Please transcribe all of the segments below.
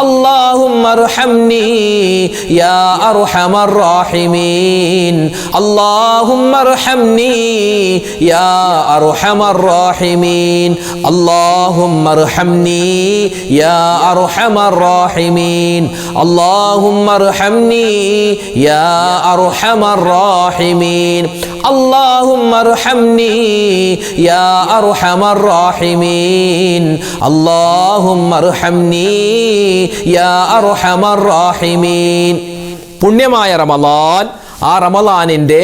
اللهم ارحمني يا أرحم الراحمين اللهم ارحمني يا أرحم الراحمين اللهم ارحمني يا أرحم الراحمين اللهم ارحمني يا أرحم الراحمين اللهم ارحمني يا أرحم الراحمين اللهم ارحمني يا أرحم الراحمين. പുണ്യമായ റമളാൻ, ആ റമളാനിൻ്റെ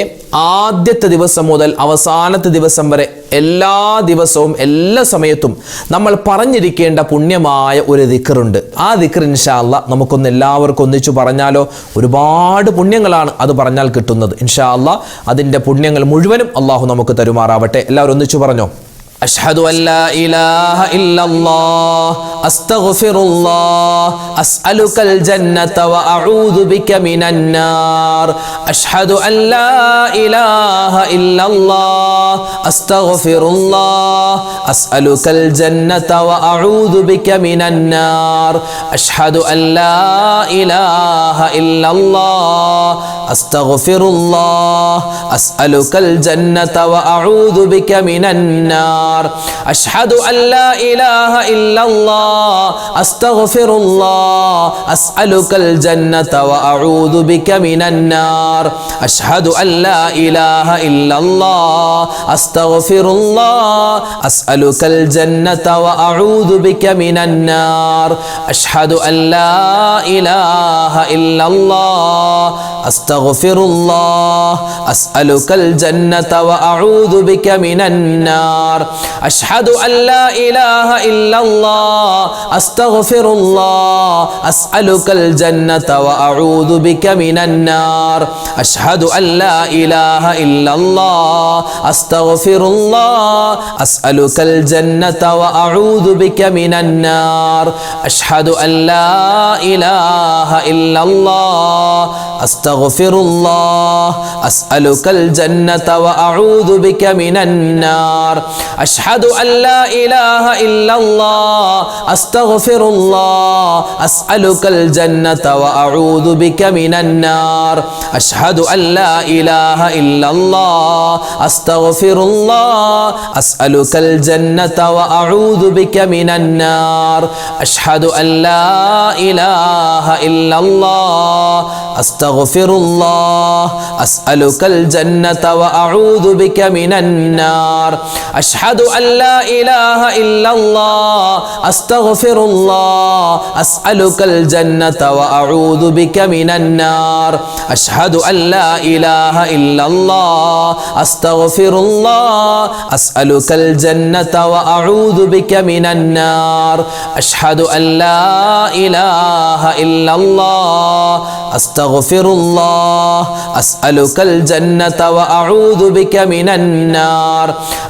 ആദ്യത്തെ ദിവസം മുതൽ അവസാനത്തെ ദിവസം വരെ എല്ലാ ദിവസവും എല്ലാ സമയത്തും നമ്മൾ പറഞ്ഞിരിക്കേണ്ട പുണ്യമായ ഒരു ദിക്റുണ്ട്. ആ ദിക്ർ ഇൻഷാ അല്ലാഹ് നമുക്കൊന്ന് എല്ലാവർക്കും ഒന്നിച്ചു പറഞ്ഞാലോ? ഒരുപാട് പുണ്യങ്ങളാണ് അത് പറഞ്ഞാൽ കിട്ടുന്നത്. ഇൻഷാ അല്ലാഹ് അതിൻ്റെ പുണ്യങ്ങൾ മുഴുവനും അള്ളാഹു നമുക്ക് തരുമാറാവട്ടെ. എല്ലാവരും ഒന്നിച്ചു പറഞ്ഞോ. أشهد أن لا إله إلا الله أستغفر الله أسألك الجنة وأعوذ بك من النار أشهد أن لا إله إلا الله أستغفر الله أسألك الجنة وأعوذ بك من النار أشهد أن لا إله إلا الله أستغفر الله أسألك الجنة وأعوذ بك من النار أشهد أن لا إله إلا الله أستغفر الله أسألك الجنة وأعوذ بك من النار أشهد أن لا إله إلا الله أستغفر الله أسألك الجنة وأعوذ بك من النار أشهد أن لا إله إلا الله أستغفر الله أسألك الجنة وأعوذ بك من النار أشهد أن لا إله إلا الله أستغفر الله أسألك الجنة وأعوذ بك من النار أشهد أن لا إله إلا الله أستغفر الله أسألك الجنة وأعوذ بك من النار أشهد أن لا إله إلا الله أستغفر الله أسألك الجنة وأعوذ بك من النار أشهد أن لا إله إلا الله أستغفر الله أسألك الجنة وأعوذ بك من النار أشهد أن لا إله إلا الله أستغفر الله أسألك الجنة وأعوذ بك من النار أشهد أن لا إله إلا الله أستغفر الله أسألك الجنة وأعوذ بك من النار أشهد أن لا إله إلا الله أستغفر الله أسألك الجنة وأعوذ بك من النار أشهد أن لا إله إلا الله أستغفر الله أسألك الجنة وأعوذ بك من النار أشهد أن لا إله إلا الله أستغفر الله أسألك الجنة وأعوذ بك من النار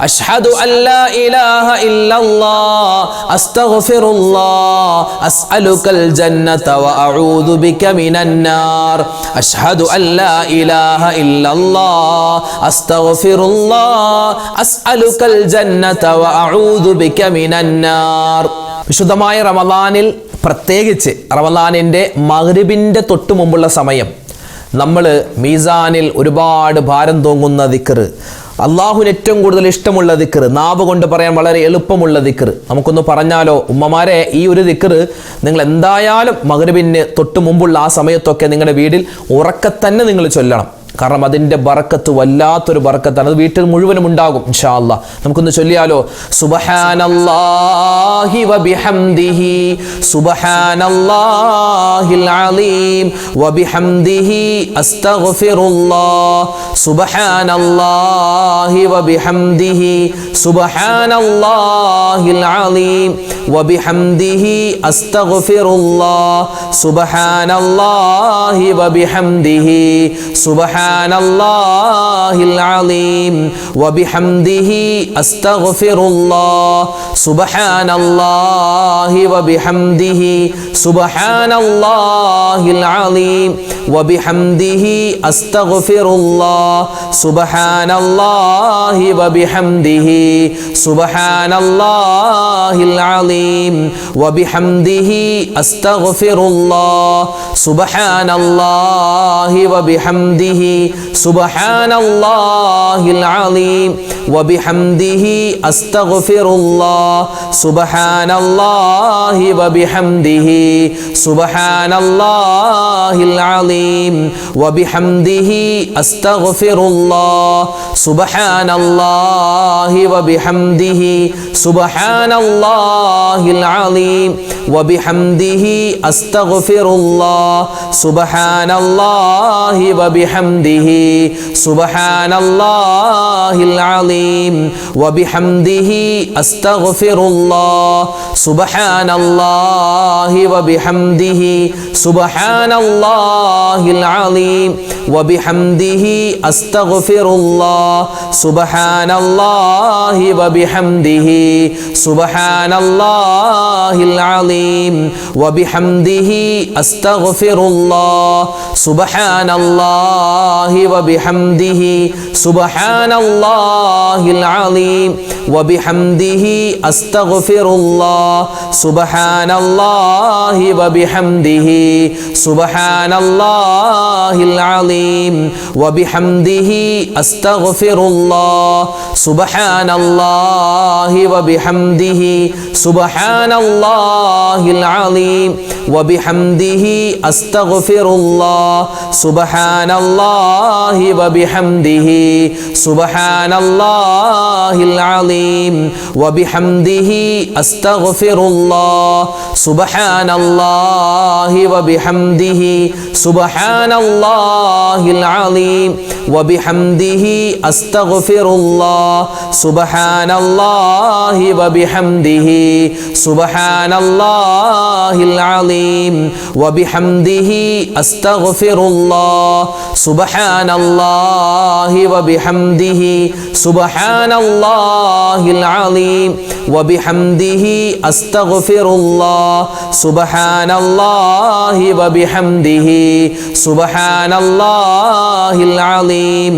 أشهد أن لا إله إلا الله أستغفر الله أسألك الجنة وأعوذ بك من النار أشهد أن لا إله إلا الله أستغفر الله أسألك الجنة وأعوذ بك من النار. വിശുദ്ധമായ റമളാനിൽ പ്രത്യേകിച്ച് റമളാനിൻ്റെ മഗ്രിബിൻ്റെ തൊട്ട് മുമ്പുള്ള സമയം നമ്മൾ മീസാനിൽ ഒരുപാട് ഭാരം തോങ്ങുന്ന ദിക്ർ, അള്ളാഹുവിന് ഏറ്റവും കൂടുതൽ ഇഷ്ടമുള്ള ദിക്ർ, നാവ് കൊണ്ട് പറയാൻ വളരെ എളുപ്പമുള്ള ദിക്ർ നമുക്കൊന്ന് പറഞ്ഞാലോ? ഉമ്മമാരെ, ഈ ഒരു ദിക്ർ നിങ്ങൾ എന്തായാലും മഗ്രിബിന് തൊട്ട് മുമ്പുള്ള ആ സമയത്തൊക്കെ നിങ്ങളുടെ വീട്ടിൽ ഉറക്കെ തന്നെ നിങ്ങൾ ചൊല്ലണം. കാരണം അതിൻ്റെ ബറക്കത്ത് വല്ലാത്തൊരു ബറക്കത്താണ്. അത് വീട്ടിൽ മുഴുവനും ഉണ്ടാകും ഇൻഷാ അല്ലാഹ്. നമുക്കൊന്ന് ചൊല്ലിയാലോ? സുബ്ഹാനല്ലാഹി വബിഹംദിഹി സുബ്ഹാനല്ലാഹിൽ അലീം വബിഹംദിഹി അസ്തഗ്ഫിറുല്ലാഹ് സുബ്ഹാനല്ലാഹി വബിഹംദിഹി സുബ്ഹാനല്ലാഹിൽ അലീം വബിഹംദിഹി അസ്തഗ്ഫിറുല്ലാഹ് സുബ്ഹാനല്ലാഹി വബിഹംദിഹി സുബ്ഹാനല്ലാഹി സുബ്ഹാനല്ലാഹിൽ അലീം വബിഹംദിഹി അസ്തഗ്ഫിറുല്ലാഹ് സുബ്ഹാനല്ലാഹി വബിഹംദിഹി സുബ്ഹാനല്ലാഹിൽ അലീം വബിഹംദിഹി അസ്തഗ്ഫിറുല്ലാഹ് സുബ്ഹാനല്ലാഹി വബിഹംദിഹി സുബ്ഹാനല്ലാഹിൽ അലീം വബിഹംദിഹി അസ്തഗ്ഫിറുല്ലാഹ് സുബ്ഹാനല്ലാഹി വബിഹംദിhi സുബ്ഹാനല്ലാഹിൽ അലീം വബിഹംദിhi അസ്തഗ്ഫിറുല്ലാഹ് സുബ്ഹാനല്ലാഹി വബിഹംദിhi സുബ്ഹാനല്ലാഹിൽ അലീം വബിഹംദിhi അസ്തഗ്ഫിറുല്ലാഹ് സുബ്ഹാനല്ലാഹി വബിഹംദിhi സുബ്ഹാനല്ലാഹിൽ അലീം വബിഹംദിhi അസ്തഗ്ഫിറുല്ലാഹ് സുബ്ഹാനല്ലാഹി വബിഹംദിhi സുബ്ഹാനല്ലാഹിൽ അലീം വബിഹംദിhi അസ്തഗ്ഫിറുല്ലാഹ് സുബ്ഹാനല്ലാഹി വബിഹംദിhi സുബ്ഹാനല്ലാഹിൽ അലീം വബിഹംദിhi അസ്തഗ്ഫിറുല്ലാഹ് സുബ്ഹാനല്ലാഹി വബിഹംദിhi സുബ്ഹാനല്ലാഹിൽ അലീം വബിഹംദിhi അസ്തഗ്ഫിറുല്ലാഹ് സുബ്ഹാനല്ലാഹി വബിഹംദിhi സുബ്ഹാനല്ലാഹിൽ അലീം വബിഹംദിhi അസ്തഗ്ഫിറുല്ലാഹ് സുബ്ഹാനല്ലാഹി വബിഹംദിhi സുബ്ഹാനല്ലാഹിൽ അലീം വബിഹംദിhi അസ്തഗ്ഫിറുല്ലാഹ് സുബ്ഹാനല്ലാഹി വബിഹംദിhi സുബ്ഹാനല്ലാഹിൽ അലീം വബിഹംദിhi അസ്തഗ്ഫിറുല്ലാഹ് സുബ്ഹാനല്ലാഹി വബിഹംദിhi സുബ്ഹാനല്ലാഹിൽ അലീം വബിഹംദിhi അസ്തഗ്ഫിറുല്ലാഹ് സുബ്ഹാനല്ലാഹി വബിഹംദിhi സുബ്ഹാനല്ലാഹിൽ അലീം വബിഹംദിhi അസ്തഗ്ഫിറുല്ലാഹ് സുബ്ഹാനല്ലാഹി വബിഹംദിhi സുബ്ഹാനല്ലാഹിൽ അലീം വബിഹംദിhi അസ്തഗ്ഫിറുല്ലാഹ് സുബ്ഹാനല്ലാഹി വബിഹംദിhi സുബ്ഹാനല്ലാഹിൽ അലീം വബിഹംദിhi അസ്തഗ്ഫിറുല്ലാഹ് സുബ്ഹാനല്ലാഹി വബിഹംദിhi സുബ്ഹാനല്ലാഹിൽ അലീം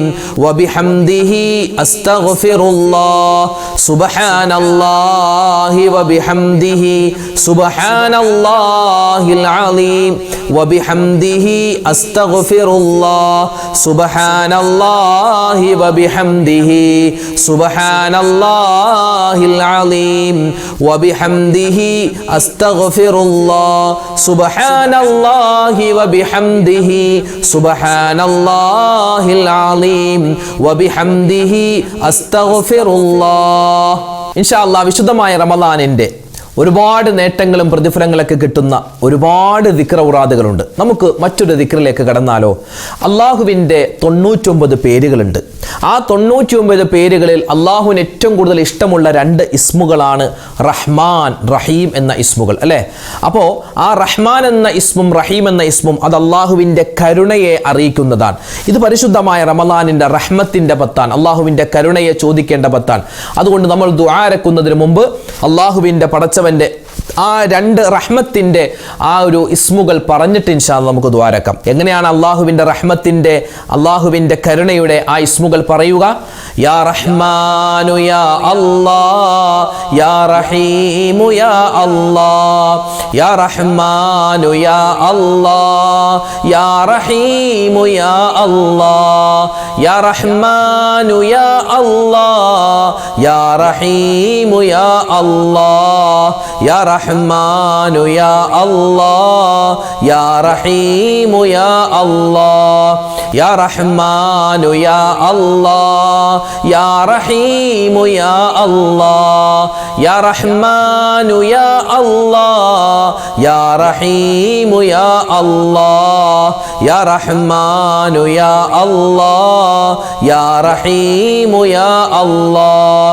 വബിഹംദിhi അസ്തഗ്ഫിറുല്ലാഹ് സുബ്ഹാനല്ലാഹി വബിഹംദിhi സുബ്ഹാനല്ലാഹിൽ അലീം വബിഹംദിhi അസ്തഗ്ഫിറുല്ലാഹ് സുബ്ഹാനല്ലാഹി വബിഹംദിhi സുബ്ഹാനല്ലാഹിൽ അലീം വബിഹംദിhi അസ്തഗ്ഫിറുല്ലാഹ് സുബ്ഹാനല്ലാഹി വബിഹംദിhi സുബ്ഹാനല്ലാഹിൽ അലീം വബിഹംദിhi അസ്തഗ്ഫിറുല്ലാഹ്. ഇൻഷാ അല്ലാഹ് വിശുദ്ധമായ റമളാനിന്റെ ഒരുപാട് നേട്ടങ്ങളും പ്രതിഫലങ്ങളൊക്കെ കിട്ടുന്ന ഒരുപാട് ദിക്ർ ഔറാദുകളുണ്ട്. നമുക്ക് മറ്റൊരു ദിക്റിലേക്ക് കടന്നാലോ? അള്ളാഹുവിൻ്റെ 99 പേരുകളുണ്ട്. ആ 99 പേരുകളിൽ അള്ളാഹുവിന് ഏറ്റവും കൂടുതൽ ഇഷ്ടമുള്ള 2 ഇസ്മുകളാണ് റഹ്മാൻ, റഹീം എന്ന ഇസ്മുകൾ, അല്ലേ? അപ്പോൾ ആ റഹ്മാൻ എന്ന ഇസ്മും റഹീം എന്ന ഇസ്മും അത് അള്ളാഹുവിൻ്റെ കരുണയെ അറിയിക്കുന്നതാണ്. ഇത് പരിശുദ്ധമായ റമളാനിൻ്റെ റഹ്മത്തിൻ്റെ പത്താണ്, അള്ളാഹുവിൻ്റെ കരുണയെ ചോദിക്കേണ്ട പത്താണ്. അതുകൊണ്ട് നമ്മൾ ദുആ ഇറക്കുന്നതിന് മുമ്പ് അള്ളാഹുവിൻ്റെ പടച്ചവൻ്റെ ആ 2 റഹ്മത്തിൻ്റെ ആ ഒരു ഇസ്മുകൾ പറഞ്ഞിട്ട് ഇൻഷാ അല്ലാഹ് നമുക്ക് ദുആ ഇറക്കാം. എങ്ങനെയാണ് അള്ളാഹുവിൻ്റെ റഹ്മത്തിൻ്റെ, അള്ളാഹുവിൻ്റെ കരുണയുടെ ആ ഇസ്മുകൾ പറയുക? യാ റഹ്മാനു യാ അല്ലാഹ്, യാ റഹീമു യാ അല്ലാഹ്, യാ റഹ്മാനു യാ അല്ലാഹ്, യാ റഹീമു യാ അല്ലാഹ്, യാ റഹ്മാനു യാ അല്ലാഹ്, യാ റഹീമു യാ അല്ലാഹ്, യാ റഹ്മാനു യാ അല്ലാഹ്, യാ റഹീമു യാ അല്ലാഹ്, യാ റഹ്മാനു യാ അല്ലാഹ്, യാ റഹീമു യാ അല്ലാഹ്, യാ റഹ്മാനു യാ അല്ലാഹ്, യാ റഹീമു യാ അല്ലാഹ്, യാ റഹ്മാനു യാ അല്ലാഹ്, യാ റഹീമു യാ അല്ലാഹ്,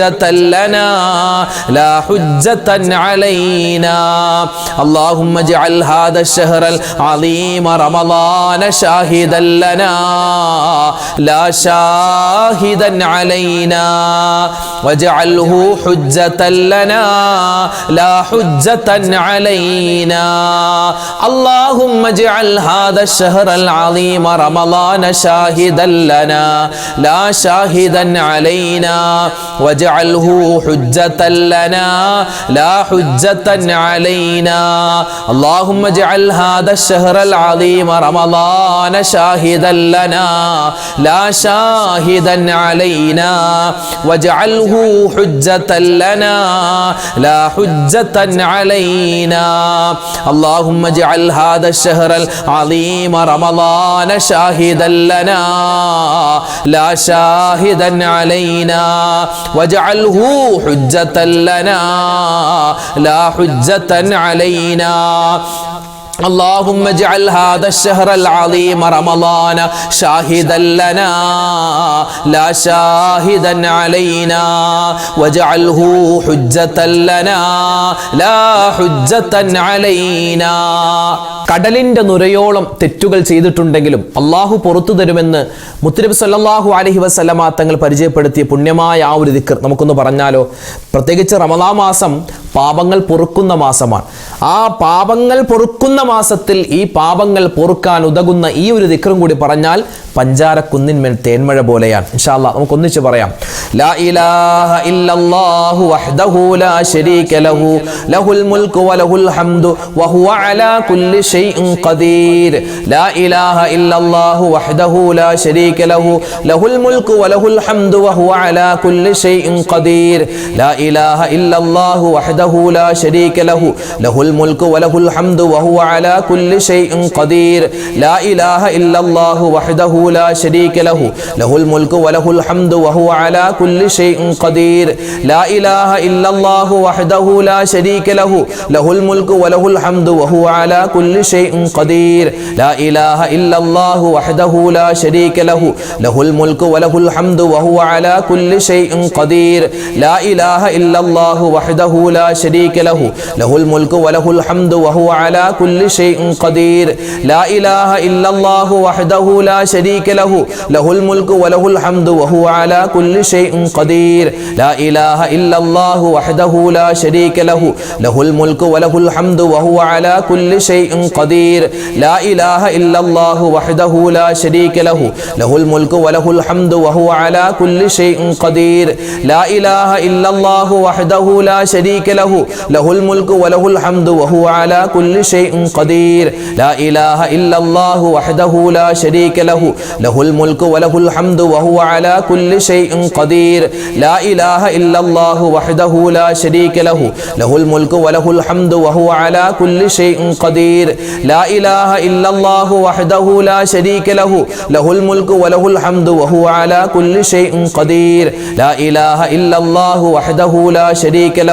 حجة لنا لا حجة علينا اللهم اجعل هذا الشهر العظيم رمضان شاهدا لنا لا شاهدا علينا واجعله حجة لنا لا حجة علينا اللهم اجعل هذا الشهر العظيم رمضان شاهدا لنا لا شاهدا علينا واجعله حجة لنا لا حجة علينا اللهم اجعل هذا الشهر العظيم رمضان شاهدا لنا لا شاهدا علينا واجعله حجة لنا لا حجة علينا اللهم اجعل هذا الشهر العظيم رمضان شاهدا لنا لا شاهدا علينا واجعله حجة لنا لا حجة علينا اللهم اجعل هذا الشهر العظيم رمضان شاهدا لنا لا شاهدا علينا واجعله حجة لنا لا حجة علينا കടലിന്റെ നുരയോളം തെറ്റുകൾ ചെയ്തിട്ടുണ്ടെങ്കിലും അല്ലാഹു പുറത്തു തരുമെന്ന് മുത്തുനബി സല്ലല്ലാഹു അലൈഹി വസല്ലമ തങ്ങൾ പരിചയപ്പെടുത്തിയ പുണ്യമായ ആ ഒരു ദിക്ർ നമുക്കൊന്ന് പറഞ്ഞാലോ. പ്രത്യേകിച്ച് റമളാൻ മാസം പാപങ്ങൾ പൊറുക്കുന്ന മാസമാണ്. ആ പാപങ്ങൾ പൊറുക്കുന്ന മാസത്തിൽ ഈ പാപങ്ങൾ പൊറുക്കാൻ ഉതകുന്ന ഈ ഒരു ദിക്റും കൂടി പറഞ്ഞാൽ പഞ്ചാര കുന്നിന്മേൽ തേന്മഴ പോലെയാണ്. ഇൻഷാ അല്ലാഹ് നമുക്ക് ഒന്നിച്ച് പറയാം. ലാ ഇലാഹ ഇല്ലല്ലാഹു വഹ്ദഹു ലാ ശരീക ലഹു ലഹുൽ മുൽക്കു വലഹുൽ ഹംദു വഹുവ അലാ കുല്ലി ഷൈഇൻ ഖദീർ. ലാ ഇലാഹ ഇല്ലല്ലാഹു വഹ്ദഹു ലാ ശരീക ലഹു ലഹുൽ മുൽക്കു വലഹുൽ ഹംദു വഹുവ അലാ കുല്ലി ഷൈഇൻ ഖദീർ. ലാ ഇലാഹ ഇല്ലല്ലാഹു വഹ്ദഹു ലാ ശരീക ലഹു ലഹുൽ മുൽക്കു വലഹുൽ ഹംദു വഹുവ അലാ കുല്ലി ഷൈഇൻ ഖദീർ. ലാ ഇലാഹ ഇല്ലല്ലാഹു വഹ്ദഹു لا شريك له له الملك وله الحمد وهو على كل شيء قدير. لا إله إلا الله وحده لا شريك له له الملك وله الحمد وهو على كل شيء قدير. لا إله إلا الله وحده لا شريك له له الملك وله الحمد وهو على كل شيء قدير. لا إله إلا الله وحده لا شريك له له الملك وله الحمد وهو على كل شيء قدير. لا إله إلا الله وحده لا شريك له له الملك وله الحمد وهو على كل شيء قدير. لا إله إلا الله وحده لا شريك له له الملك وله الحمد وهو على كل شيء قدير. لا إله إلا الله وحده لا شريك له له الملك وله الحمد وهو على كل شيء قدير. لا إله إلا الله وحده لا شريك له له الملك وله الحمد وهو على كل شيء قدير. لا إله إلا الله وحده لا شريك له له الملك وله الحمد وهو على كل شيء قدير. لا إله إلا الله وحده لا شريك له له الملك وله الحمد وهو على كل شيء قدير. لا إله إلا الله وحده لا شريك له له الملك وله الحمد وهو على كل شيء قدير. لا إله إلا الله وحده لا شريك له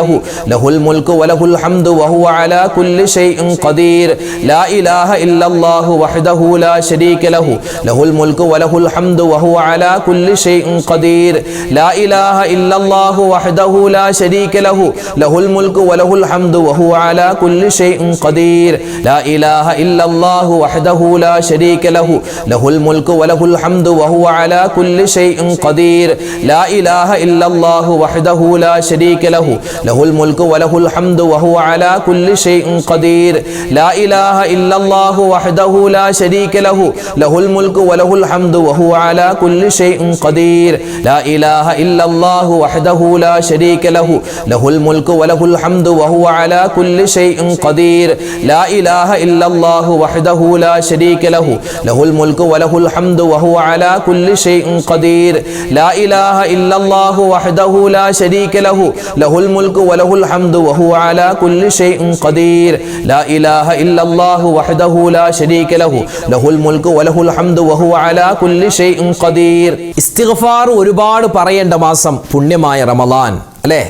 له الملك وله الحمد وهو على كل شيء قدير. لا إله إلا الله وحده لا شريك له له الملك وله الحمد وهو على كل شيء قدير. لا إله إلا الله وحده لا شريك له له الملك وله الحمد وهو على كل شيء قدير. لا إله إلا الله وحده لا شريك له له الملك وله الحمد وهو على كل شيء قدير. لا إله إلا الله وحده لا شريك له له الملك وله الحمد وهو على كل شيء قدير. لا إله إلا الله وحده لا شريك له له الملك وله الحمد وهو على كل شيء قدير. لا إله إلا الله وحده لا شريك له له الملك وله الحمد وهو على كل شيء قدير. لا إله إلا الله وحده لا شريك له له الملك وله الحمد وهو على كل شيء قدير. لا إله إلا الله وحده لا شريك له له الملك وله الحمد وهو على كل شيء قدير. لا إله إلا الله وحده لا شريك له له الملك وله الحمد وهو على كل شيء قدير. ഇസ്തിഗ്ഫാർ ഒരുപാട് പറയേണ്ട മാസം പുണ്യമായ റമളാൻ അല്ലേ?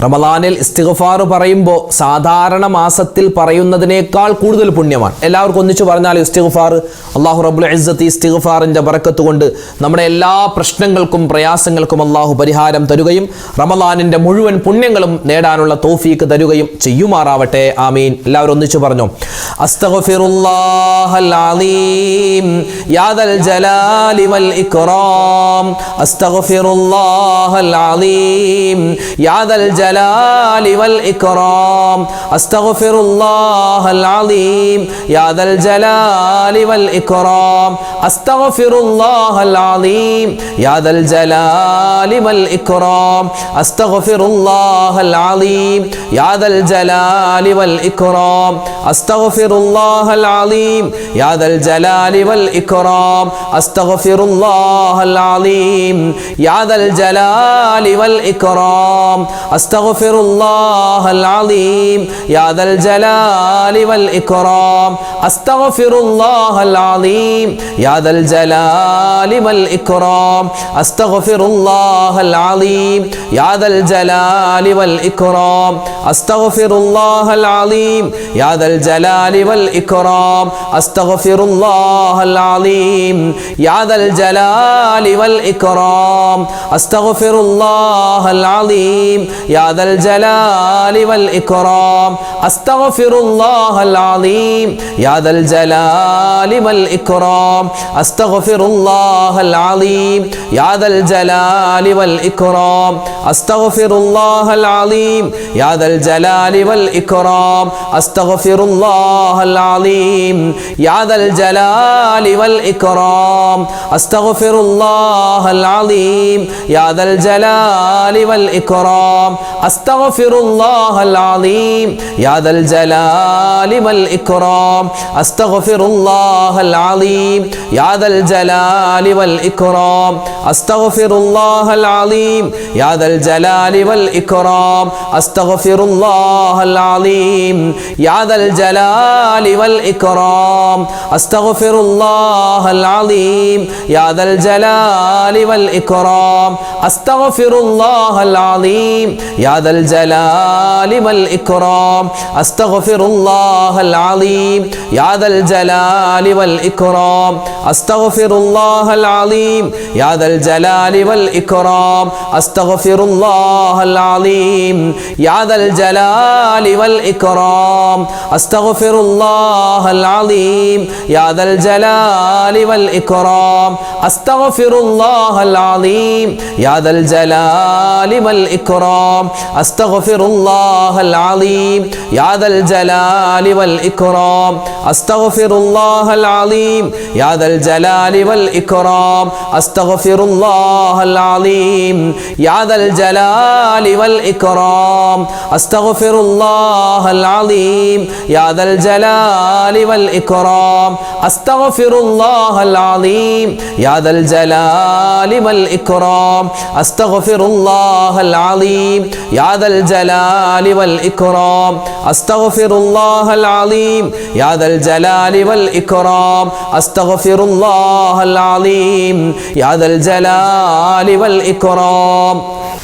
റമളാനിൽ ഇസ്തിഗ്ഫാർ പറയുമ്പോൾ സാധാരണ മാസത്തിൽ പറയുന്നതിനേക്കാൾ കൂടുതൽ പുണ്യമാണ്. എല്ലാവർക്കും ഒന്നിച്ചു പറഞ്ഞാൽ ഇസ്തിഗ്ഫാർ. അല്ലാഹു റബ്ബുൽ ഇസ്സത്ത് ഇസ്തിഗ്ഫാറിന്റെ ബറക്കത്ത് കൊണ്ട് നമ്മുടെ എല്ലാ പ്രശ്നങ്ങൾക്കും പ്രയാസങ്ങൾക്കും അല്ലാഹു പരിഹാരം തരുകയും റമളാനിന്റെ മുഴുവൻ പുണ്യങ്ങളും നേടാനുള്ള തൗഫീക്ക് തരുകയും ചെയ്യുമാറാവട്ടെ. ആമീൻ. എല്ലാവരും ഒന്നിച്ചു പറഞ്ഞു. അസ്തഗ്ഫിറുല്ലാഹൽ അലീം യാ ദൽ ജലാലി വൽ ഇക്റാം. അസ്തഗ്ഫിറുല്ലാഹൽ അലീം യാ ദൽ الجلال والإكرام أستغفر الله العظيم يا ذا الجلال والإكرام أستغفر الله العظيم يا ذا الجلال والإكرام أستغفر الله العظيم يا ذا الجلال والإكرام أستغفر الله العظيم يا ذا الجلال والإكرام أستغفر الله العظيم يا ذا الجلال والإكرام أستغفر الله العظيم يا ذا الجلال والإكرام أستغفر الله العظيم يا ذا الجلال والإكرام أستغفر الله العظيم يا ذا الجلال والإكرام أستغفر الله العظيم يا ذا الجلال والإكرام أستغفر الله العظيم يا ذا الجلال والإكرام أستغفر الله العظيم يا ذا الجلال والإكرام أستغفر الله العظيم يا ذا الجلال والإكرام أستغفر الله العظيم يا ذا الجلال والإكرام أستغفر الله العظيم يا ذا الجلال والإكرام أستغفر الله العظيم يا ذا الجلال والإكرام أستغفر الله العظيم يا ذا الجلال والإكرام أستغفر الله العظيم يا ذا الجلال والإكرام أستغفر الله العظيم يا ذا الجلال والإكرام أستغفر الله العظيم يا ذا الجلال والإكرام أستغفر الله العظيم يا ذا الجلال والإكرام أستغفر الله العظيم يا ذا الجلال والإكرام أستغفر الله العظيم يا ذا الجلال والإكرام أستغفر الله العظيم يا ذا الجلال والإكرام أستغفر الله العظيم يا ذا الجلال والإكرام أستغفر الله العظيم يا ذا الجلال والإكرام أستغفر الله العظيم يا ذا الجلال والإكرام أستغفر الله العظيم يا ذا الجلال والإكرام أستغفر الله العظيم يا ذا الجلال والإكرام أستغفر الله العظيم يا ذا الجلال والإكرام أستغفر الله العظيم يا ذا الجلال والإكرام أستغفر الله العظيم يا ذا الجلال والإكرام أستغفر الله العظيم يا ذا الجلال والإكرام أستغفر الله العظيم يا ذا الجلال والإكرام أستغفر الله العظيم يا ذا الجلال والإكرام أستغفر الله العظيم يا ذا الجلال والإكرام.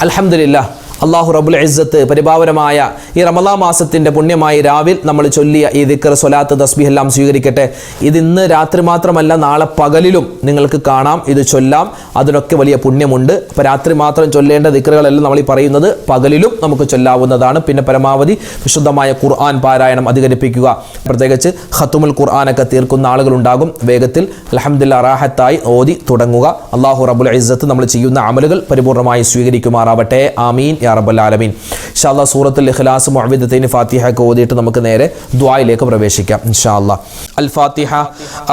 الحمد لله. അല്ലാഹു റബ്ബുൽ ഇസ്സത്ത് പരിപാവനമായ ഈ റമളാൻ മാസത്തിൻ്റെ പുണ്യമായ രാവിൽ നമ്മൾ ചൊല്ലിയ ഈ ദിക്ർ, സ്വലാത്ത്, തസ്ബീഹ് എല്ലാം സ്വീകരിക്കട്ടെ. ഇത് ഇന്ന് രാത്രി മാത്രമല്ല, നാളെ പകലിലും നിങ്ങൾക്ക് കാണാം, ഇത് ചൊല്ലാം. അതിനൊക്കെ വലിയ പുണ്യമുണ്ട്. അപ്പോൾ രാത്രി മാത്രം ചൊല്ലേണ്ട ദിക്റുകളെല്ലാം നമ്മൾ ഈ പറയുന്നത് പകലിലും നമുക്ക് ചൊല്ലാവുന്നതാണ്. പിന്നെ പരമാവധി വിശുദ്ധമായ ഖുർആൻ പാരായണം അധികരിപ്പിക്കുക. പ്രത്യേകിച്ച് ഖത്തുമുൽ ഖുർആനൊക്കെ തീർക്കുന്ന ആളുകളുണ്ടാകും. വേഗത്തിൽ അൽഹംദുലില്ലാഹ് റാഹത്തായി ഓതി തുടങ്ങുക. അല്ലാഹു റബ്ബുൽ ഇസ്സത്ത് നമ്മൾ ചെയ്യുന്ന അമലുകൾ പരിപൂർണമായി സ്വീകരിക്കുമാറാവട്ടെ. ആമീൻ യാ റബ്ബൽ ആലമീൻ. ഇൻഷാ അല്ലാഹ് സൂറത്തുൽ ഇഖ്ലാസ്, മുഅവ്വിദത്തൈൻ, ഫാത്തിഹ ഒക്കെ ഓതിയിട്ട് നമുക്ക് നേരെ ദുആയിലേക്ക് പ്രവേശിക്കാം ഇൻഷാ അല്ലാഹ്. അൽ ഫാത്തിഹ.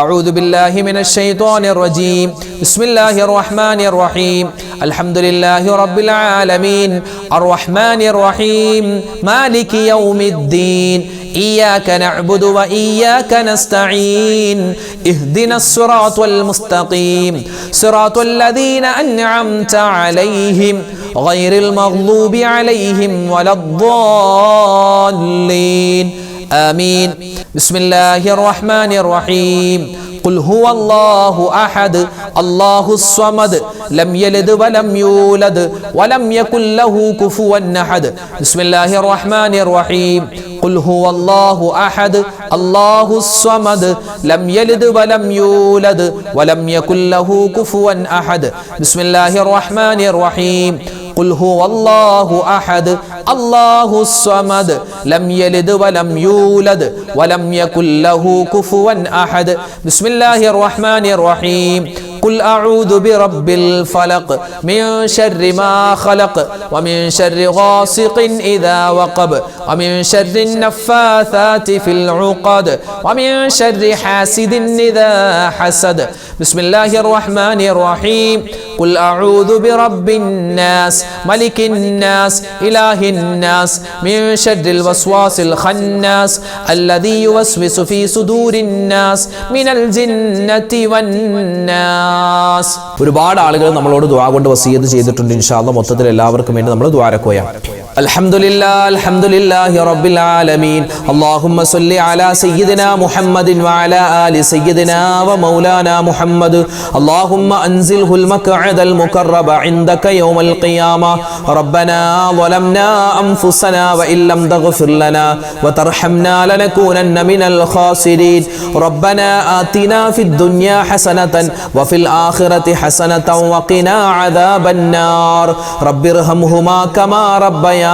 അഊദു ബില്ലാഹി മിനശ് ശൈത്വാനിർ റജീം. ബിസ്മില്ലാഹിർ റഹ്മാനിർ റഹീം. അൽഹംദുലില്ലാഹി റബ്ബിൽ ആലമീൻ അർറഹ്മാനിർ റഹീം മാലികി യൗമിദ്ദീൻ إياك نعبد وإياك نستعين اهدنا الصراط المستقيم صراط الذين أنعمت عليهم غير المغضوب عليهم ولا الضالين آمين. بسم الله الرحمن الرحيم. ഖുൽ ഹുവല്ലാഹു അഹദ് അല്ലാഹുസ് സ്വമദ് ലം യലിദ് വലം യൂലദ് വലം യകുൽ ലഹു കുഫുവൻ അഹദ്. ബിസ്മില്ലാഹിർ റഹ്മാനിർ റഹീം. ഖുൽ ഹുവല്ലാഹു അഹദ് അല്ലാഹുസ് സ്വമദ് ലം യലിദ് വലം യൂലദ് വലം യകുൽ ലഹു കുഫുവൻ അഹദ്. ബിസ്മില്ലാഹിർ റഹ്മാനിർ റഹീം. ഖുൽ ഹുവല്ലാഹു അഹദ് അല്ലാഹുസ് സ്വമദ് ലം യലിദ് വലം യൂലദ് വലം യകുൽ ലഹു കുഫുവൻ അഹദ്. ബിസ്മില്ലാഹിർ റഹ്മാനിർ റഹീം. قل أعوذ برب الفلق من شر ما خلق ومن شر غاسق إذا وقب ومن شر النفاثات في العقد ومن شر حاسد إذا حسد. بسم الله الرحمن الرحيم. قل أعوذ برب الناس ملك الناس إله الناس من شر الوسواس الخناس الذي يوسوس في صدور الناس من الجنة والناس. ഒരുപാട് ആളുകൾ നമ്മളോട് ദുആ കൊണ്ട് വസിയത്ത് ചെയ്തിട്ടുണ്ട്. ഇൻഷാ അല്ലാഹ് മൊത്തത്തിൽ എല്ലാവർക്കും വേണ്ടി നമ്മൾ ദുആരക്കുകയാണ്. അൽഹംദുലില്ലാഹി റബ്ബിൽ ആലമീൻ. അല്ലാഹുമ്മ സ്വല്ലി അലാ സയ്യിദിനാ മുഹമ്മദിൻ വഅലാ ആലി സയ്യിദിനാ വമൗലാനാ മുഹമ്മദ്. അല്ലാഹുമ്മ അൻസിൽഹുൽ മഖഅദൽ മുഖറബ ഇൻദക യൗമൽ ഖിയാമ. റബ്ബനാ ളലംനാ അൻഫുസനാ വഇൻ ലം തഗ്ഫിർ ലനാ വതർഹംനാ ലനകൂനന്ന മിനൽ ഖാസിരീൻ. റബ്ബനാ ആതിനാ ഫിദ് ദുനിയാ ഹസനതൻ വഫിൽ ആഖിറതി ഹസനതൻ വഖിനാ അദാബൻ നാർ. റബ്ബിർഹംഹുമാ കമാ റബ്ബയാനി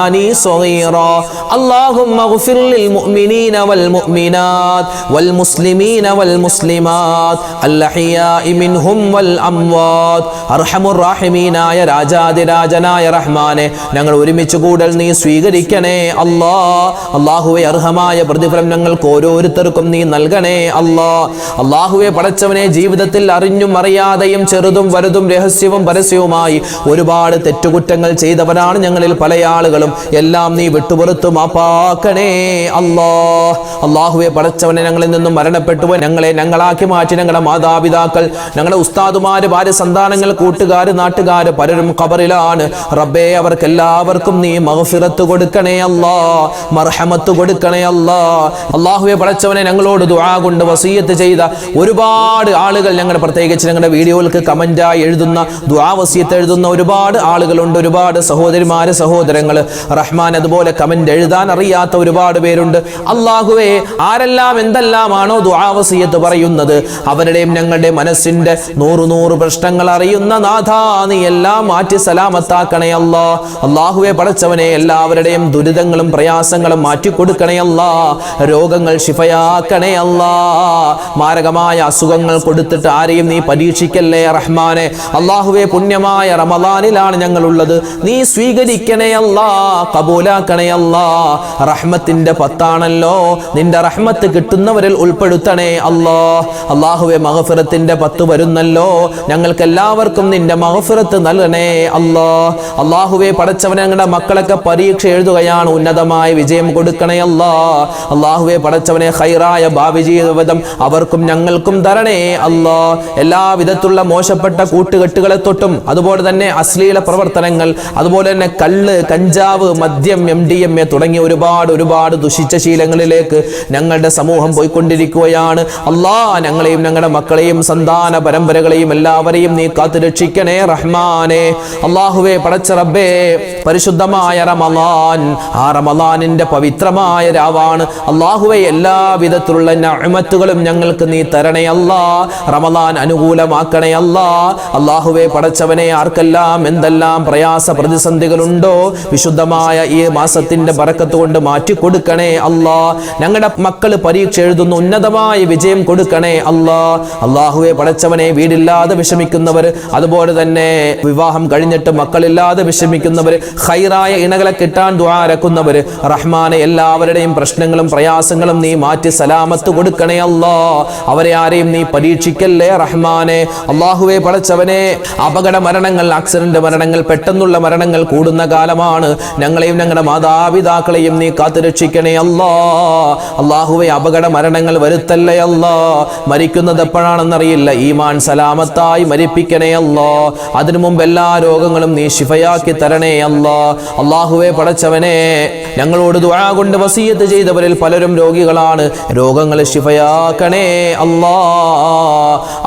صغيرا. اللهم اغفر للمؤمنين والمؤمنات والمسلمين والمسلمات الأحياء منهم والأموات. അർഹമുർ റഹീമീനായ രാജാതിരാജനായ റഹ്മാനെ, ഞങ്ങൾ ഒരുമിച്ച് കൂടൽ നീ സ്വീകരിക്കണേ അല്ലാ. അല്ലാഹുവേ, അർഹമായ പ്രതിഫലം ഞങ്ങൾക്ക് ഓരോരുത്തർക്കും നീ നൽകണേ അല്ലാ. അല്ലാഹുവേ, പടച്ചവനെ, ജീവിതത്തിൽ അറിഞ്ഞും അറിയാതെയും ചെറുതും വലുതും രഹസ്യവും പരസ്യവുമായി ഒരുപാട് തെറ്റുകുറ്റങ്ങൾ ചെയ്തവരാണ് ഞങ്ങളിൽ പല ആളുകളും. എല്ലാം നീ വിട്ടുപുറത്തു മാപ്പാക്കണേ അല്ലാ. അല്ലാഹുവേ, പടച്ചവനെ, ഞങ്ങളിൽ നിന്നും മരണപ്പെട്ടു ഞങ്ങളെ ഞങ്ങളാക്കി മാറ്റി ഞങ്ങളുടെ മാതാപിതാക്കൾ, ഞങ്ങളുടെ ഉസ്താദുമാര്, ഭാര്യ, സന്താനങ്ങൾ, കൂട്ടുകാര്, നാട്ടുകാര് പലരും ഖബറിലാണ്. റബ്ബേ, അവർക്ക് എല്ലാവർക്കും നീ മഗ്ഫിറത്ത് കൊടുക്കണേ അല്ലാ, മർഹമത്ത് കൊടുക്കണേ അല്ലാ. അല്ലാഹുവേ, പടച്ചവനെ, ഞങ്ങളോട് ദുആ കൊണ്ട് വസിയത്ത് ചെയ്ത ഒരുപാട് ആളുകൾ, ഞങ്ങളുടെ പ്രത്യേകിച്ച് ഞങ്ങളുടെ വീഡിയോകൾക്ക് കമന്റായി എഴുതുന്ന, ദുആ വസിയത്ത് എഴുതുന്ന ഒരുപാട് ആളുകളുണ്ട്. ഒരുപാട് സഹോദരിമാര്, സഹോദരങ്ങൾ റഹ്മാൻ, അതുപോലെ കമന്റ് എഴുതാൻ അറിയാത്ത ഒരുപാട് പേരുണ്ട്. അല്ലാഹുവേ, ആരെല്ലാം എന്തെല്ലാമാണോ ദുആ വസിയത്ത് പറയുന്നത്, അവരുടെയും ഞങ്ങളുടെ മനസ്സിന്റെ നൂറ് പ്രശ്നങ്ങൾ അറിയുന്ന നാഥാ, നീ എല്ലാം മാറ്റി സലാമത്താക്കണേ അല്ലാ. അല്ലാഹുവേ, പടച്ചവനെ, എല്ലാവരുടെയും ദുരിതങ്ങളും പ്രയാസങ്ങളും മാറ്റി കൊടുക്കണേ അല്ലാ. രോഗങ്ങൾ ശിഫയാക്കണേ അല്ലാ. മാരകമായ അസുഖങ്ങൾ കൊടുത്തിട്ട് ആരെയും നീ പരീക്ഷിക്കല്ലേ റഹ്മാനെ. അല്ലാഹുവേ, പുണ്യമായ റമളാനിലാണ് ഞങ്ങളുള്ളത്, നീ സ്വീകരിക്കണേ അല്ലാ, കബൂലാക്കണേ അല്ലാ. റഹ്മത്തിന്റെ 10 നിന്റെ റഹ്മത്ത് കിട്ടുന്നവരിൽ ഉൾപ്പെടുത്തണേ അല്ലാ. അല്ലാഹുവേ, മഗ്ഫിറത്തിന്റെ 10 വരുന്നല്ലോ, ഞങ്ങൾക്ക് എല്ലാവർക്കും നിന്റെ മഗ്ഫിറത്ത് നൽകണേ അല്ലാ. അല്ലാഹുവേ, പടച്ചവനെ, ഞങ്ങളുടെ മക്കളൊക്കെ പരീക്ഷ എഴുതുകയാണ്, ഉന്നതമായ വിജയം കൊടുക്കണേ അല്ലാ. അല്ലാഹുവേ, പടച്ചവനെ, ഖൈറായ ഭാവി ജീവിതം അവർക്കും ഞങ്ങൾക്കും തരണേ അല്ലാ. എല്ലാവിധത്തിലുള്ള മോശപ്പെട്ട കൂട്ടുകെട്ടുകളെ തൊട്ടും, അതുപോലെ തന്നെ അശ്ലീല പ്രവർത്തനങ്ങൾ, അതുപോലെ തന്നെ കള്ള്, കഞ്ചാവ്, മദ്യം, MDMA തുടങ്ങിയ ഒരുപാട് ദുഷിച്ച ശീലങ്ങളിലേക്ക് ഞങ്ങളുടെ സമൂഹം പോയിക്കൊണ്ടിരിക്കുകയാണ്. അല്ലാ, ഞങ്ങളെയും ഞങ്ങളുടെ മക്കളെയും സന്താന പരമ്പരകളെയും എല്ലാവരെയും നീ കാത്തു രക്ഷിക്കണേ റഹ്മാനെ. അല്ലാഹുവേ, പടച്ച റബ്ബേ, പരിശുദ്ധമായ റമളാൻ, ആ റമളാനിന്റെ പവിത്രമായ രാവാണ്. അല്ലാഹുവേ, എല്ലാവിധത്തിലുള്ള നിഅമത്തുകളും ഞങ്ങൾക്ക് നീ തരണേ അല്ലാ. റമളാൻ അനുകൂലമാക്കണേ അല്ലാ. അല്ലാഹുവേ, പടച്ചവനെ, ആർക്കെല്ലാം എന്തെല്ലാം പ്രയാസ പ്രതിസന്ധികളുണ്ടോ, വിശുദ്ധമായ ഈ മാസത്തിന്റെ ബറക്കത്ത് കൊണ്ട് മാറ്റി കൊടുക്കണേ അല്ലാ. ഞങ്ങളുടെ മക്കള് പരീക്ഷ എഴുതുന്ന ഉന്നതമായ വിജയം കൊടുക്കണേ അല്ലാ. അല്ലാഹുവേ, പടച്ചവനെ, വീടില്ലാതെ വിഷമിക്കുന്നവർ, അതുപോലെ തന്നെ വിവാഹം കഴിഞ്ഞിട്ട് മക്കളില്ലാതെ വിഷമിക്കുന്നവർ, ഖൈറായ ഇണകളെ കിട്ടാൻ ദുആ രക്കുന്നവർ, റഹ്മാനെ, എല്ലാവരുടെയും പ്രശ്നങ്ങളും പ്രയാസങ്ങളും നീ മാറ്റി സലാമത്ത് കൊടുക്കണേ അല്ലാ. അവരെ ആരെയും നീ പരീക്ഷിക്കല്ലേ റഹ്മാനെ. അല്ലാഹുവേ, പടച്ചവനെ, അപകട മരണങ്ങൾ, ആക്സിഡന്റ് മരണങ്ങൾ, പെട്ടെന്നുള്ള മരണങ്ങൾ കൂടുന്ന കാലമാണ്. ഞങ്ങളെയും ഞങ്ങളുടെ മാതാപിതാക്കൾ മാതാപിതാക്കളെയും നീ കാത്തുരക്ഷിക്കണേ അല്ലാ. അല്ലാഹുവേ അപകട മരണങ്ങൾ വരുത്തല്ലേ അല്ലാ. മരിക്കുന്നത് എപ്പോഴാണെന്നറിയില്ല, ഈമാൻ സലാമത്തായി മരിപ്പിക്കണേ അല്ലാ. അതിനു മുമ്പ് എല്ലാ രോഗങ്ങളും നീ ശിഫയാക്കി തരണേ അല്ലാ. അല്ലാഹുവേ പടച്ചവനെ, ഞങ്ങളോട് ദുആ കൊണ്ട് വസിയത്ത് ചെയ്തവരിൽ പലരും രോഗികളാണ്, രോഗങ്ങൾ ശിഫയാക്കണേ അല്ലാ.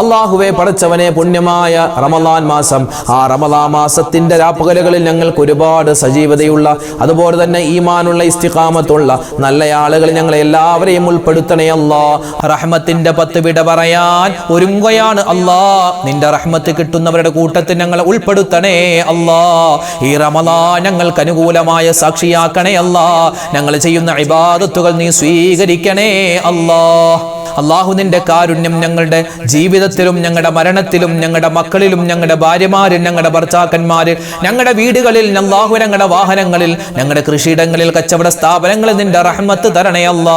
അല്ലാഹുവേ പടച്ചവനെ, പുണ്യമായ റമളാൻ മാസം, ആ റമളാൻ മാസത്തിന്റെ രാപ്പകലുകളിൽ ഞങ്ങൾക്ക് ഒരുപാട് സജീവതയുള്ള, അതുപോലെ തന്നെ ഈമാനുള്ള, ഇസ്തിഖാമത്തുള്ള നല്ല ആളുകൾ ഞങ്ങളെ എല്ലാവരെയും ഉൾപ്പെടുത്തണേ അല്ലാ. റഹ്മത്തിന്റെ 10 വിട പറയാൻ ഒരുങ്ങുകയാണ് അല്ലാ. നിന്റെ റഹ്മത്ത് കിട്ടുന്നവരുടെ കൂട്ടത്തിൽ ഞങ്ങളെ ഉൾപ്പെടുത്തണേ അല്ലാ. ഈ റമളാൻ ഞങ്ങൾക്ക് അനുകൂലമായ സാക്ഷിയാക്കണേ അല്ലാ. ഞങ്ങൾ ചെയ്യുന്ന ഇബാദത്തുകൾ നീ സ്വീകരിക്കണേ അല്ലാ. അല്ലാഹു നിന്റെ കാരുണ്യം ഞങ്ങളുടെ ജീവിതത്തിലും ഞങ്ങളുടെ മരണത്തിലും ഞങ്ങളുടെ മക്കളിലും ഞങ്ങളുടെ ഭാര്യമാരിൽ ഞങ്ങളുടെ ഭർത്താക്കന്മാരിൽ ഞങ്ങളുടെ വീടുകളിൽ അല്ലാഹു ഞങ്ങളുടെ വാഹനങ്ങളിൽ ഞങ്ങളുടെ കൃഷിയിടങ്ങളിൽ കച്ചവട സ്ഥാപനങ്ങളിൽ നിന്റെ റഹ്മത്ത് തരണേ അല്ലാ.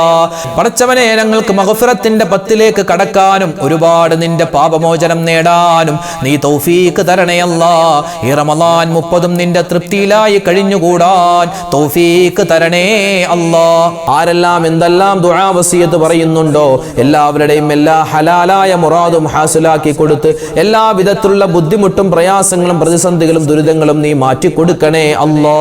പടച്ചവനെ, ഞങ്ങൾക്ക് മഗ്ഫിറത്തിന്റെ 10ലേക്ക് കടക്കാനും ഒരുപാട് നിന്റെ പാപമോചനം നേടാനും നീ തൗഫീഖ് തരണേ അല്ലാ. ഈ റമളാൻ 30 നിന്റെ തൃപ്തിയിലായി കഴിഞ്ഞുകൂടാൻ തൗഫീഖ് തരണേ അല്ലാ. ആരെല്ലാം എന്തെല്ലാം ദുആ വസിയത്ത് പറയുന്നുണ്ടോ എല്ലാവരുടെയും എല്ലാ ഹലാലായ മുറാദും ഹാസിലാക്കി കൊടുത്ത് എല്ലാ വിധത്തിലുള്ള ബുദ്ധിമുട്ടും പ്രയാസങ്ങളും പ്രതിസന്ധികളും ദുരിതങ്ങളും നീ മാറ്റിക്കൊടുക്കണേ അല്ലാ.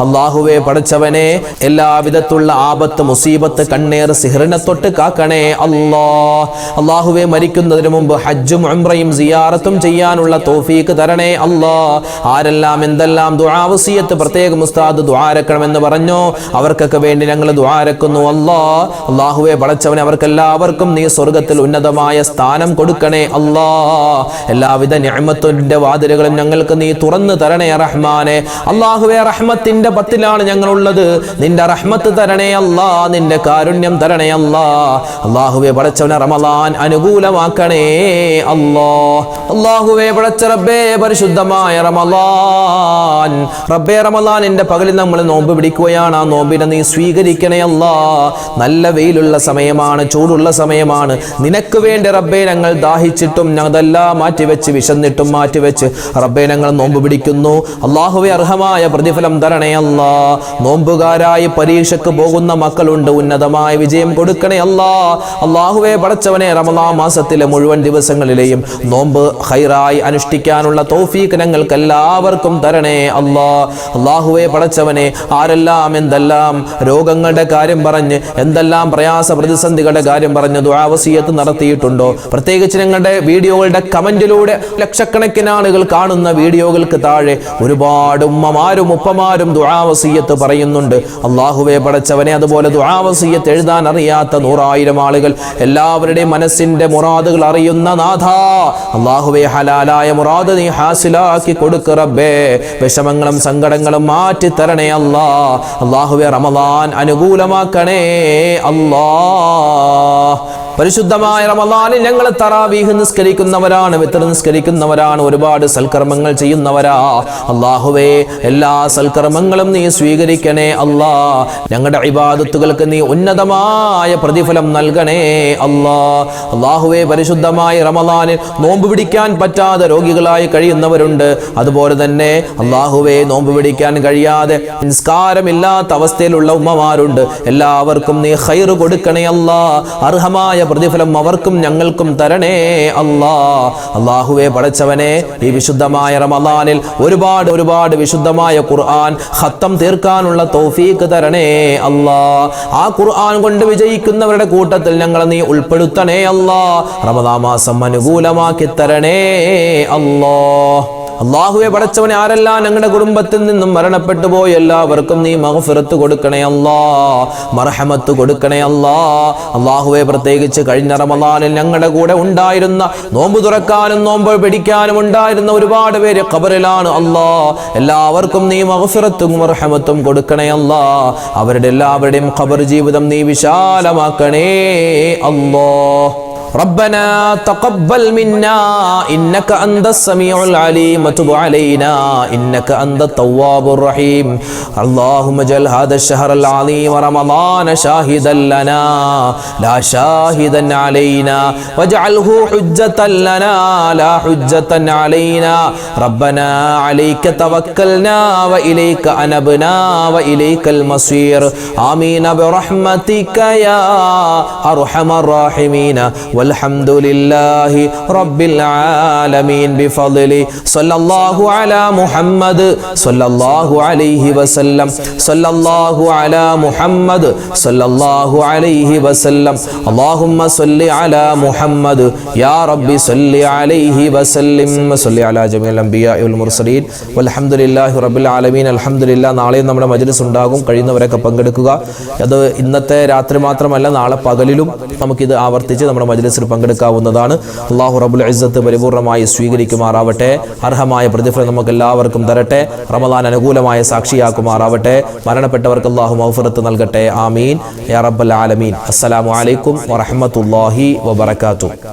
അല്ലാഹുവേ പടച്ചവനെ, എല്ലാ വിധത്തിലുള്ള ആപത്ത്, മുസീബത്ത്, കണ്ണേർ, സിഹ്റിനെ തൊട്ട് കാക്കണേ അല്ലാ. അല്ലാഹുവേ, മരിക്കുന്നതിന് മുമ്പ് ഹജ്ജും ഉംറയും സിയാറത്തും ചെയ്യാനുള്ള തൗഫീഖ് തരണേ അല്ലാ. ആരെല്ലാം എന്തെല്ലാം ദുആ വസിയത്ത് പ്രത്യേകം ഉസ്താദ് ദുആരക്കണമെന്ന് പറഞ്ഞോ, അവർക്കൊക്കെ വേണ്ടി ഞങ്ങൾ ദുആരക്കുന്നു അല്ലാ. അല്ലാഹുവേ പടച്ചവനെ, അവർക്കെല്ലാവർക്കും നീ സ്വർഗത്തിൽ ഉന്നതമായ സ്ഥാനം കൊടുക്കണേ അല്ലാ. എല്ലാവിധ നിഅമത്തിന്റെ വാതിലുകളും ഞങ്ങൾക്ക് നീ തുറന്നു തരണേ റഹ്മാനെ. അല്ലാഹുവേ, റഹ്മത്തിന്റെ 10ലാണ് ഞങ്ങളുള്ളത്. നിന്റെ റഹ്മത്ത് തരണേ അല്ലാ. നിന്റെ കാരുണ്യം തരണേ അല്ലാ. അല്ലാഹുവേ പടച്ചവനെ, റമളാൻ അനുകൂലമാക്കണേ അല്ലാ. അല്ലാഹുവേ പടച്ച റബ്ബേ, പരിശുദ്ധമായ റമളാൻ റബ്ബേ, റമളാനിന്റെ പകലിൽ നമ്മൾ നോമ്പ് പിടിക്കുകയാണ്. ആ നോമ്പിനെ നീ സ്വീകരിക്കണേ അല്ലാ. നല്ല വെയിലുള്ള സമയമാണ്, ചൂടുള്ള സമയമാണ്. നിനക്ക് വേണ്ടി റബ്ബേ ഞങ്ങൾ ദാഹിച്ചിട്ടും അതെല്ലാം മാറ്റിവെച്ച്, വിശന്നിട്ടും മാറ്റിവെച്ച് റബ്ബേ ഞങ്ങൾ നോമ്പ് പിടിക്കുന്നു. അല്ലാഹുവേ, അർഹമായ പ്രതിഫലം തരണേ അല്ലാ. നോമ്പുകാരായി പരീക്ഷയ്ക്ക് പോകുന്ന മക്കളുണ്ട്, ഉന്നതമായ വിജയം കൊടുക്കണേ അല്ലാ. അല്ലാഹുവേ പടച്ചവനെ, റമളാൻ മാസത്തിലെ മുഴുവൻ ദിവസങ്ങളിലെയും നോമ്പ് ഖൈറായി അനുഷ്ഠിക്കാനുള്ള തൗഫീഖ് ഞങ്ങൾക്ക് എല്ലാവർക്കും തരണേ അല്ലാ. അല്ലാഹുവേ പടച്ചവനെ, ആരെല്ലാം എന്തെല്ലാം രോഗങ്ങളുടെ കാര്യം പറഞ്ഞ്, എന്തെല്ലാം പ്രയാസ പ്രതിസന്ധികളുടെ കാര്യം പറഞ്ഞ് ദുആ വസിയത്ത് നടത്തിയിട്ടുണ്ടോ, പ്രത്യേകിച്ച് ഞങ്ങളുടെ വീഡിയോകളുടെ കമന്റിലൂടെ ലക്ഷക്കണക്കിന് ആളുകൾ കാണുന്ന വീഡിയോകൾക്ക് താഴെ ഒരുപാട് ഉമ്മമാരും ഉപ്പമാരും ദുആ വസിയത്ത് പറയുന്നുണ്ട്. അല്ലാഹുവേ പടച്ചവനെ, അതുപോലെ ദുആ വസിയത്ത് എഴുതാൻ അറിയാത്ത 100,000 ആളുകൾ, എല്ലാവരുടെയും മനസ്സിന്റെ മുറാദുകൾ അറിയുന്ന നാഥാ, അല്ലാഹുവേ ഹലാലായ മുറാദ് നീ ഹാസിലാക്കി കൊടുക്ക് റബ്ബേ. വിഷമങ്ങളും സങ്കടങ്ങളും മാറ്റി തരണേ അല്ലാ. അല്ലാഹുവേ, റമളാൻ അനുകൂലമാക്കണേ അല്ലാ. പരിശുദ്ധമായ റമളാനിൽ ഞങ്ങൾ തറാവീഹ് നിസ്കരിക്കുന്നവരാണ്, വിത്ർ നിസ്കരിക്കുന്നവരാണ്, ഒരുപാട് സൽക്കർമ്മങ്ങൾ ചെയ്യുന്നവരാ. അല്ലാഹുവേ, എല്ലാ സൽക്കർമ്മങ്ങളും നീ സ്വീകരിക്കണേ അല്ലാ. ഞങ്ങളുടെ ഇബാദത്തുകൾക്ക് നീ ഉന്നതമായ പ്രതിഫലം നൽകണേ അല്ലാ. അല്ലാഹുവേ, പരിശുദ്ധമായ റമളാനിൽ നോമ്പ് പിടിക്കാൻ പറ്റാതെ രോഗികളായി കഴിയുന്നവരുണ്ട്. അതുപോലെ തന്നെ അല്ലാഹുവേ, നോമ്പ് പിടിക്കാൻ കഴിയാതെ നിസ്കാരമില്ലാത്ത അവസ്ഥയിലുള്ള ഉമ്മമാരുണ്ട്. എല്ലാവർക്കും നീ ഖൈർ കൊടുക്കണേ അല്ലാ. അർഹമായ പ്രതിഫലം അവർക്കും ഞങ്ങൾക്കും തരണേ അല്ലാ. അല്ലാഹുവേ പടച്ചവനെ, ഈ വിശുദ്ധമായ റമളാനിൽ ഒരുപാട് വിശുദ്ധമായ ഖുർആൻ ഖത്തം തീർക്കാനുള്ള തൗഫീഖ് തരണേ അല്ലാ. ആ ഖുർആൻ കൊണ്ട് വിജയിക്കുന്നവരുടെ കൂട്ടത്തിൽ ഞങ്ങളെ നീ ഉൾപ്പെടുത്തണേ അല്ലാ. റമളാൻ മാസം അനുകൂലമാക്കി തരണേ അല്ലാ. അല്ലാഹുവേ പടച്ചവനെ, ആരെല്ലാം ഞങ്ങളുടെ കുടുംബത്തിൽ നിന്നും മരണപ്പെട്ടു പോയി എല്ലാവർക്കും നീ മഗ്ഫിറത്ത് കൊടുക്കണേ അല്ലാ, മർഹമത്ത് കൊടുക്കണേ അല്ലാ. അല്ലാഹുവേ, പ്രത്യേകിച്ച് കഴിഞ്ഞ റമളാനിൽ ഞങ്ങളുടെ കൂടെ ഉണ്ടായിരുന്ന, നോമ്പ് തുറക്കാനും നോമ്പ് പിടിക്കാനും ഉണ്ടായിരുന്ന ഒരുപാട് പേര് ഖബറിലാണ് അല്ലാ. എല്ലാവർക്കും നീ മഗ്ഫിറത്തും മർഹമത്തും കൊടുക്കണേ അല്ലാ. അവരുടെ എല്ലാവരുടെയും ഖബർ ജീവിതം നീ വിശാലമാക്കണേ അല്ലാ. ربنا تقبل منا إنك أنت السميع العليم وتب علينا إنك أنت التواب الرحيم اللهم اجعل هذا الشهر العظيم رمضان شاهدا لنا لا شاهدا علينا واجعله حجة لنا لا حجة علينا ربنا عليك توكلنا وإليك أنبنا وإليك المصير آمين برحمتك يا أرحم الراحمين والحمد لله رب العالمين بفضله صلى الله على محمد صلى الله عليه وسلم صلى الله على محمد صلى الله عليه وسلم اللهم صل على محمد يا رب صل عليه وسلم صل على جميع الأنبياء والمرسلين والحمد لله رب العالمين الحمد لله നാളെയും നമ്മുടെ മജ്‌ലിസ് ഉണ്ടാകും കഴിയുന്നവരൊക്കെ പങ്കെടുക്കുക അത് ഇന്നത്തെ രാത്രി മാത്രമല്ല നാളെ പകലിലും നമുക്കിത് ആവർത്തിച്ച് നമ്മുടെ മജ്‌ലിസിൽ പങ്കെടുക്കാവുന്നതാണ് അല്ലാഹു റബ്ബുൽ ഇസ്സത്ത് പരിപൂർണമായി സ്വീകരിക്കുമാറാവട്ടെ അർഹമായ പ്രതിഫലം നമുക്ക് എല്ലാവർക്കും തരട്ടെ റമദാൻ അനുകൂലമായ സാക്ഷിയാക്കുമാറാവട്ടെ മരണപ്പെട്ടവർക്ക് അല്ലാഹു മഗ്ഫിറത്ത് നൽകട്ടെ ആമീൻ യാ റബ്ബൽ ആലമീൻ അസ്സലാമു അലൈക്കും വറഹ്മത്തുള്ളാഹി വബറകാതുഹു